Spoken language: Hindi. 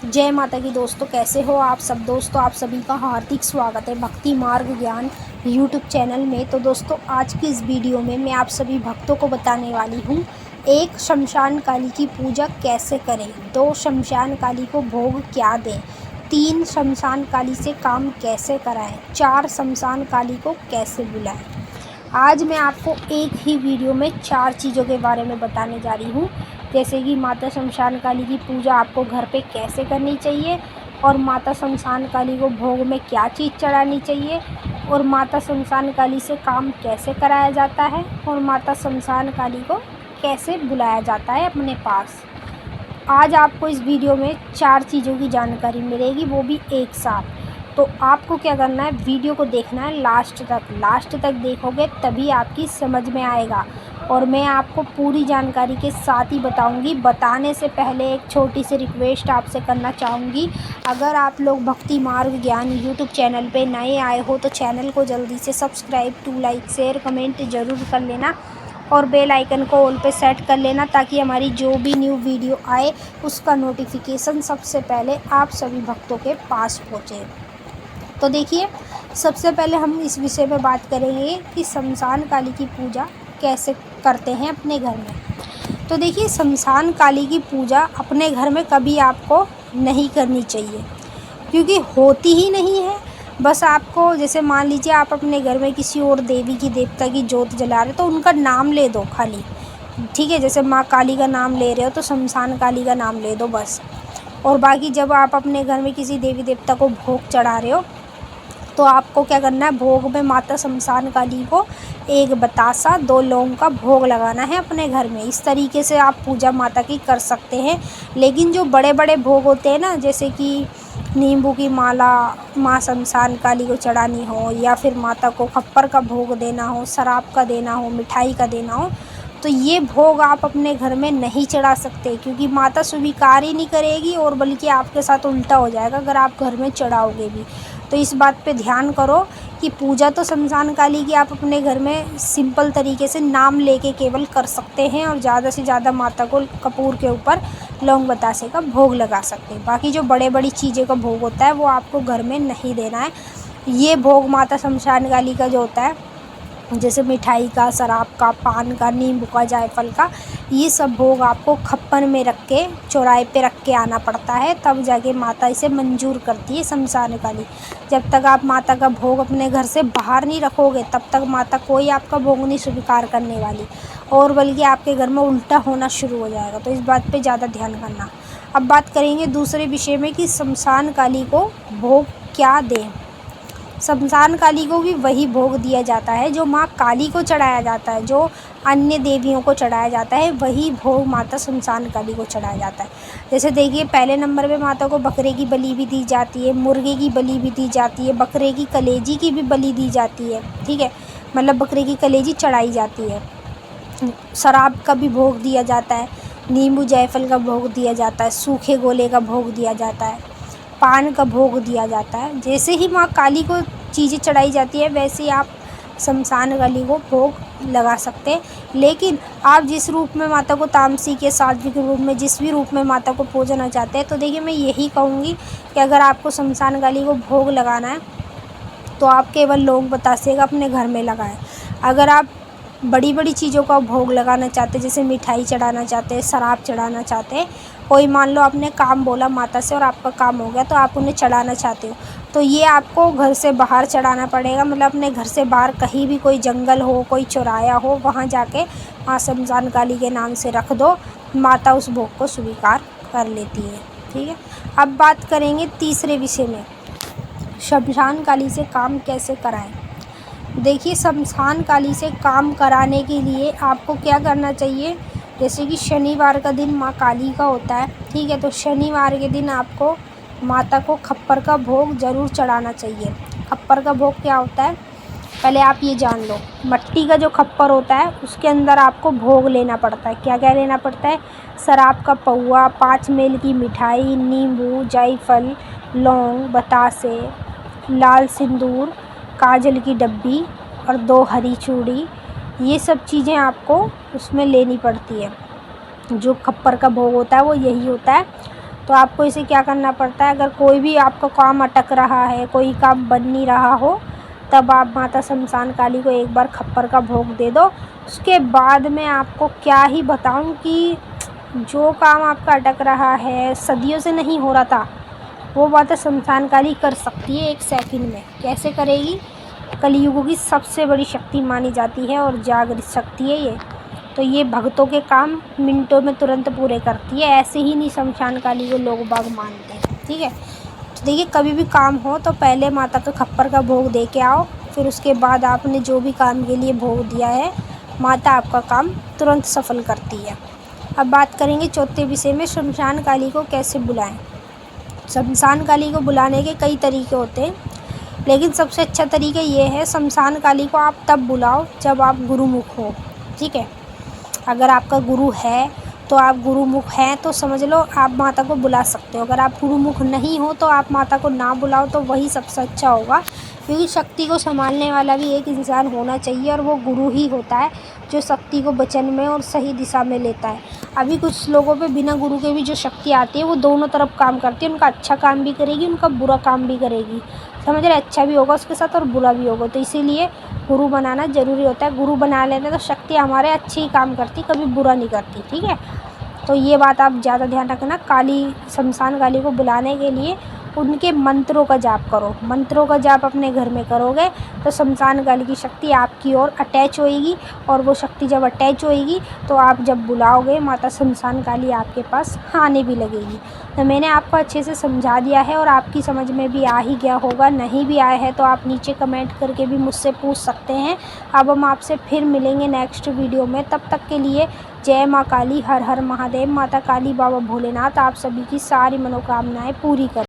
जय माता की दोस्तों, कैसे हो आप सब। दोस्तों आप सभी का हार्दिक स्वागत है भक्ति मार्ग ज्ञान यूट्यूब चैनल में। तो दोस्तों आज की इस वीडियो में मैं आप सभी भक्तों को बताने वाली हूँ, एक शमशान काली की पूजा कैसे करें, 2 शमशान काली को भोग क्या दें, 3 शमशान काली से काम कैसे कराएं, 4 शमशान काली को कैसे बुलाएं। आज मैं आपको एक ही वीडियो में 4 चीज़ों के बारे में बताने जा रही हूँ, जैसे कि माता शमशान काली की पूजा आपको घर पे कैसे करनी चाहिए, और माता शमशान काली को भोग में क्या चीज़ चढ़ानी चाहिए, और माता शमशान काली से काम कैसे कराया जाता है, और माता शमशान काली को कैसे बुलाया जाता है अपने पास। आज आपको इस वीडियो में 4 चीज़ों की जानकारी मिलेगी, वो भी एक साथ। तो आपको क्या करना है, वीडियो को देखना है लास्ट तक देखोगे तभी आपकी समझ में आएगा, और मैं आपको पूरी जानकारी के साथ ही बताऊंगी। बताने से पहले एक छोटी सी रिक्वेस्ट आपसे करना चाहूँगी, अगर आप लोग भक्ति मार्ग ज्ञान यूट्यूब चैनल पे नए आए हो तो चैनल को जल्दी से सब्सक्राइब, लाइक, शेयर, कमेंट ज़रूर कर लेना, और बेल आइकन को ऑल पे सेट कर लेना, ताकि हमारी जो भी न्यू वीडियो आए उसका नोटिफिकेशन सबसे पहले आप सभी भक्तों के पास पहुँचे। तो देखिए, सबसे पहले हम इस विषय में बात करेंगे कि शमशान काली की पूजा कैसे करते हैं अपने घर में। तो देखिए, शमशान काली की पूजा अपने घर में कभी आपको नहीं करनी चाहिए, क्योंकि होती ही नहीं है। बस आपको, जैसे मान लीजिए आप अपने घर में किसी और देवी की देवता की जोत जला रहे हो तो उनका नाम ले दो खाली, ठीक है। जैसे माँ काली का नाम ले रहे हो तो शमशान काली का नाम ले दो बस। और बाकी जब आप अपने घर में किसी देवी देवता को भोग चढ़ा रहे हो तो आपको क्या करना है, भोग में माता शमशान काली को 1 बतासा 2 लौंग का भोग लगाना है अपने घर में। इस तरीके से आप पूजा माता की कर सकते हैं। लेकिन जो बड़े बड़े भोग होते हैं ना, जैसे कि नींबू की माला माँ शमशान काली को चढ़ानी हो, या फिर माता को खप्पर का भोग देना हो, शराब का देना हो, मिठाई का देना हो, तो ये भोग आप अपने घर में नहीं चढ़ा सकते, क्योंकि माता स्वीकार ही नहीं करेगी, और बल्कि आपके साथ उल्टा हो जाएगा अगर आप घर में चढ़ाओगे भी। तो इस बात पे ध्यान करो कि पूजा तो शमशान काली की आप अपने घर में सिंपल तरीके से नाम लेके केवल कर सकते हैं, और ज़्यादा से ज़्यादा माता को कपूर के ऊपर लौंग बतासे का भोग लगा सकते हैं। बाकी जो बड़े बड़ी चीज़ें का भोग होता है वो आपको घर में नहीं देना है। ये भोग माता शमशान काली का जो होता है, जैसे मिठाई का, शराब का, पान का, नींबू का, जायफल का, ये सब भोग आपको खप्पन में रख के चौराहे पे रख के आना पड़ता है, तब जाके माता इसे मंजूर करती है शमशान काली। जब तक आप माता का भोग अपने घर से बाहर नहीं रखोगे तब तक माता कोई आपका भोग नहीं स्वीकार करने वाली, और बल्कि आपके घर में उल्टा होना शुरू हो जाएगा। तो इस बात पे ज़्यादा ध्यान करना। अब बात करेंगे दूसरे विषय में कि शमशान काली को भोग क्या दें। शमशान काली को भी वही भोग दिया जाता है जो माँ काली को चढ़ाया जाता है, जो अन्य देवियों को चढ़ाया जाता है, वही भोग माता शमशान काली को चढ़ाया जाता है। जैसे देखिए, पहले नंबर पे माता को बकरे की बलि भी दी जाती है, मुर्गे की बलि भी दी जाती है, बकरे की कलेजी की भी बलि दी जाती है, ठीक है, मतलब बकरे की कलेजी चढ़ाई जाती है। शराब का भी भोग दिया जाता है, नींबू जायफल का भोग दिया जाता है, सूखे गोले का भोग दिया जाता है, पान का भोग दिया जाता है। जैसे ही माँ काली को चीज़ें चढ़ाई जाती है वैसे ही आप शमशान काली को भोग लगा सकते हैं। लेकिन आप जिस रूप में माता को, तामसिक या सात्विक रूप में, जिस भी रूप में माता को पूजना चाहते हैं, तो देखिए मैं यही कहूँगी कि अगर आपको शमशान काली को भोग लगाना है तो आप केवल लौंग बतासे का अपने घर में लगाएं। अगर आप बड़ी बड़ी चीज़ों का भोग लगाना चाहते हैं, जैसे मिठाई चढ़ाना चाहते हैं, शराब चढ़ाना चाहते हैं, कोई मान लो आपने काम बोला माता से और आपका काम हो गया तो आप उन्हें चढ़ाना चाहते हो, तो ये आपको घर से बाहर चढ़ाना पड़ेगा। मतलब अपने घर से बाहर कहीं भी, कोई जंगल हो, कोई चौराया हो, वहाँ जाके माँ शमशान काली के नाम से रख दो, माता उस भोग को स्वीकार कर लेती है, ठीक है। अब बात करेंगे तीसरे विषय में, शमशान काली से काम कैसे कराएं। देखिए, शमशान काली से काम कराने के लिए आपको क्या करना चाहिए, जैसे कि शनिवार का दिन माँ काली का होता है, ठीक है, तो शनिवार के दिन आपको माता को खप्पर का भोग ज़रूर चढ़ाना चाहिए। खप्पर का भोग क्या होता है, पहले आप ये जान लो। मट्टी का जो खप्पर होता है उसके अंदर आपको भोग लेना पड़ता है। क्या क्या लेना पड़ता है, शराब का पौआ, 5 मेल की मिठाई, नींबू, जायफल, लौंग, बतासे, लाल सिंदूर, काजल की डब्बी और 2 हरी चूड़ी, ये सब चीज़ें आपको उसमें लेनी पड़ती है। जो खप्पर का भोग होता है वो यही होता है। तो आपको इसे क्या करना पड़ता है, अगर कोई भी आपका काम अटक रहा है, कोई काम बन नहीं रहा हो, तब आप माता शमशान काली को एक बार खप्पर का भोग दे दो। उसके बाद मैं आपको क्या ही बताऊं कि जो काम आपका अटक रहा है, सदियों से नहीं हो रहा था, वो माता शमशान काली कर सकती है 1 सेकंड में। कैसे करेगी? कलयुग की सबसे बड़ी शक्ति मानी जाती है और जागृत शक्ति है ये। तो ये भक्तों के काम मिनटों में तुरंत पूरे करती है। ऐसे ही नहीं शमशान काली को लोग बाग मानते हैं, ठीक है। तो देखिए, कभी भी काम हो तो पहले माता का खप्पर का भोग दे के आओ, फिर उसके बाद आपने जो भी काम के लिए भोग दिया है, माता आपका काम तुरंत सफल करती है। अब बात करेंगे चौथे विषय में, शमशान काली को कैसे बुलाएं। शमशान काली को बुलाने के कई तरीके होते हैं, लेकिन सबसे अच्छा तरीका ये है, शमशान काली को आप तब बुलाओ जब आप गुरुमुख हो, ठीक है। अगर आपका गुरु है तो आप गुरुमुख हैं तो समझ लो आप माता को बुला सकते हो। अगर आप गुरुमुख नहीं हो तो आप माता को ना बुलाओ, तो वही सबसे अच्छा होगा, क्योंकि शक्ति को संभालने वाला भी एक इंसान होना चाहिए और वो गुरु ही होता है जो शक्ति को वचन में और सही दिशा में लेता है। अभी कुछ लोगों पे बिना गुरु के भी जो शक्ति आती है वो दोनों तरफ काम करती है, उनका अच्छा काम भी करेगी, उनका बुरा काम भी करेगी, समझ रहे। अच्छा भी होगा उसके साथ और बुरा भी होगा, तो इसीलिए गुरु बनाना ज़रूरी होता है। गुरु बना लेना तो शक्ति हमारे अच्छे ही काम करती, कभी बुरा नहीं करती, ठीक है। तो ये बात आप ज़्यादा ध्यान रखना। शमशान काली को बुलाने के लिए उनके मंत्रों का जाप करो। मंत्रों का जाप अपने घर में करोगे तो शमशान काली की शक्ति आपकी ओर अटैच होएगी, और वो शक्ति जब अटैच होएगी तो आप जब बुलाओगे माता शमशान काली आपके पास आने भी लगेगी। तो मैंने आपको अच्छे से समझा दिया है और आपकी समझ में भी आ ही गया होगा। नहीं भी आया है तो आप नीचे कमेंट करके भी मुझसे पूछ सकते हैं। अब हम आपसे फिर मिलेंगे नेक्स्ट वीडियो में, तब तक के लिए जय माँ काली, हर हर महादेव। माता काली, बाबा भोलेनाथ आप सभी की सारी मनोकामनाएं पूरी कर